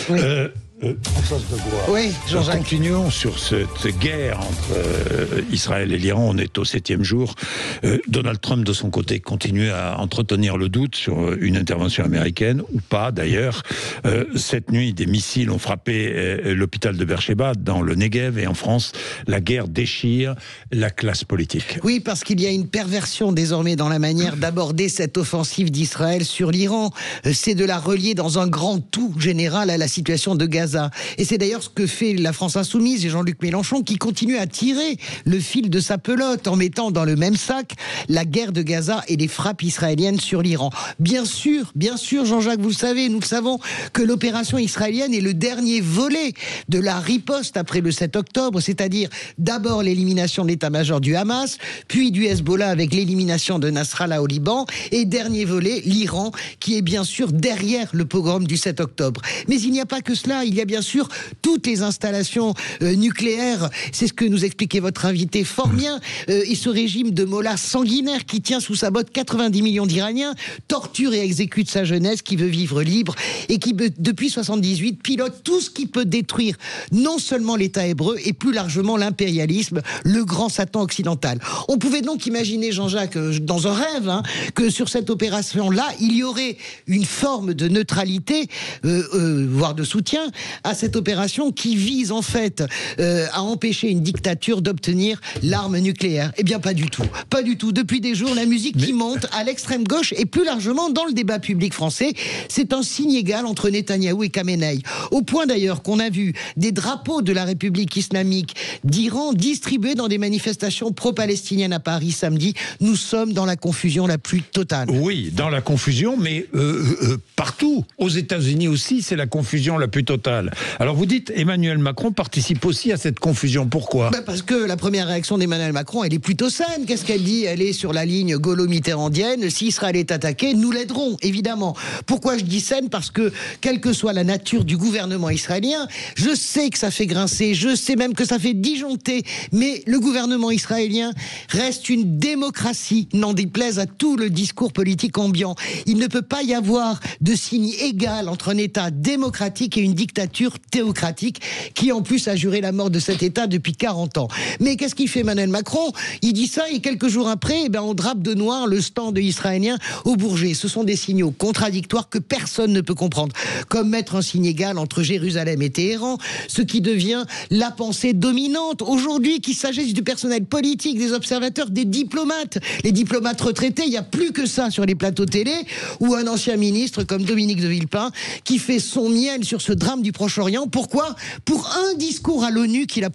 Oui. Françoise Grégoire. Oui, Jean-Jacques. Continuons sur cette guerre entre Israël et l'Iran. On est au 7e jour. Donald Trump, de son côté, continue à entretenir le doute sur une intervention américaine, ou pas d'ailleurs. Cette nuit, des missiles ont frappé l'hôpital de Beersheba, dans le Negev, et en France, la guerre déchire la classe politique. Oui, parce qu'il y a une perversion désormais dans la manière d'aborder cette offensive d'Israël sur l'Iran. C'est de la relier dans un grand tout général à la situation de Gaza. Et c'est d'ailleurs ce que fait la France Insoumise et Jean-Luc Mélenchon, qui continue à tirer le fil de sa pelote en mettant dans le même sac la guerre de Gaza et les frappes israéliennes sur l'Iran. Bien sûr, Jean-Jacques, vous le savez, nous le savons, que l'opération israélienne est le dernier volet de la riposte après le 7 octobre, c'est-à-dire d'abord l'élimination de l'état-major du Hamas, puis du Hezbollah avec l'élimination de Nasrallah au Liban, et dernier volet, l'Iran, qui est bien sûr derrière le pogrom du 7 octobre. Mais il n'y a pas que cela, il y a bien sûr toutes les installations nucléaires, c'est ce que nous expliquait votre invité fort bien, et ce régime de mollahs sanguinaire qui tient sous sa botte 90 millions d'Iraniens, torture et exécute sa jeunesse qui veut vivre libre et qui, depuis 78, pilote tout ce qui peut détruire non seulement l'État hébreu et plus largement l'impérialisme, le grand Satan occidental. On pouvait donc imaginer, Jean-Jacques, dans un rêve, que sur cette opération-là, il y aurait une forme de neutralité, voire de soutien, à cette opération qui vise en fait à empêcher une dictature d'obtenir l'arme nucléaire. Eh bien pas du tout, pas du tout. Depuis des jours, la musique qui monte à l'extrême gauche et plus largement dans le débat public français, c'est un signe égal entre Netanyahou et Khamenei. Au point d'ailleurs qu'on a vu des drapeaux de la République islamique d'Iran distribués dans des manifestations pro-palestiniennes à Paris samedi. Nous sommes dans la confusion la plus totale. Oui, dans la confusion, mais partout. Aux États-Unis aussi, c'est la confusion la plus totale. Alors vous dites, Emmanuel Macron participe aussi à cette confusion. Pourquoi ? Parce que la première réaction d'Emmanuel Macron, elle est plutôt saine. Qu'est-ce qu'elle dit ? Elle est sur la ligne gaulo-mitterrandienne. Si Israël est attaqué, nous l'aiderons, évidemment. Pourquoi je dis saine ? Parce que, quelle que soit la nature du gouvernement israélien, je sais que ça fait grincer, je sais même que ça fait disjoncter, mais le gouvernement israélien reste une démocratie, n'en déplaise à tout le discours politique ambiant. Il ne peut pas y avoir de signe égal entre un État démocratique et une dictature théocratique qui en plus a juré la mort de cet État depuis 40 ans. Mais qu'est-ce qu'il fait Emmanuel Macron ? Il dit ça et quelques jours après, on drape de noir le stand israélien au Bourget. Ce sont des signaux contradictoires que personne ne peut comprendre. Comme mettre un signe égal entre Jérusalem et Téhéran, ce qui devient la pensée dominante aujourd'hui, qu'il s'agisse du personnel politique, des observateurs, des diplomates. Les diplomates retraités, il n'y a plus que ça sur les plateaux télé, ou un ancien ministre comme Dominique de Villepin qui fait son miel sur ce drame du Proche-Orient. Pourquoi ? Pour un discours à l'ONU qu'il a...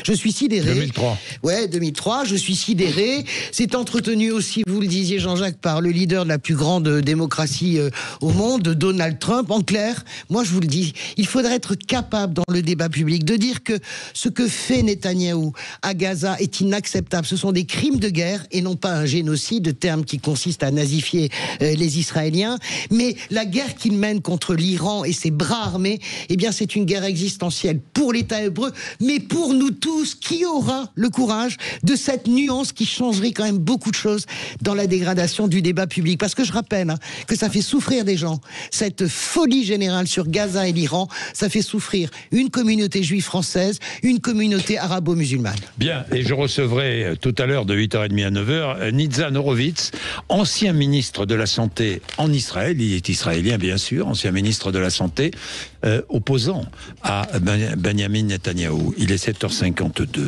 Je suis sidéré. 2003. Ouais, 2003, je suis sidéré. C'est entretenu aussi, vous le disiez Jean-Jacques, par le leader de la plus grande démocratie au monde, Donald Trump. En clair, moi je vous le dis, il faudrait être capable dans le débat public de dire que ce que fait Netanyahou à Gaza est inacceptable. Ce sont des crimes de guerre et non pas un génocide, terme qui consiste à nazifier les Israéliens. Mais la guerre qu'il mène contre l'Iran et ses bras armés, eh bien c'est une guerre existentielle pour l'État hébreu, mais pour nous tous, qui aura le courage de cette nuance qui changerait quand même beaucoup de choses dans la dégradation du débat public. Parce que je rappelle que ça fait souffrir des gens. Cette folie générale sur Gaza et l'Iran, ça fait souffrir une communauté juive française, une communauté arabo-musulmane. Bien, et je recevrai tout à l'heure de 8h30 à 9h Nitzan Horowitz, ancien ministre de la Santé en Israël. Il est israélien bien sûr, ancien ministre de la Santé, opposant à Benjamin Netanyahou. Il est 7h52.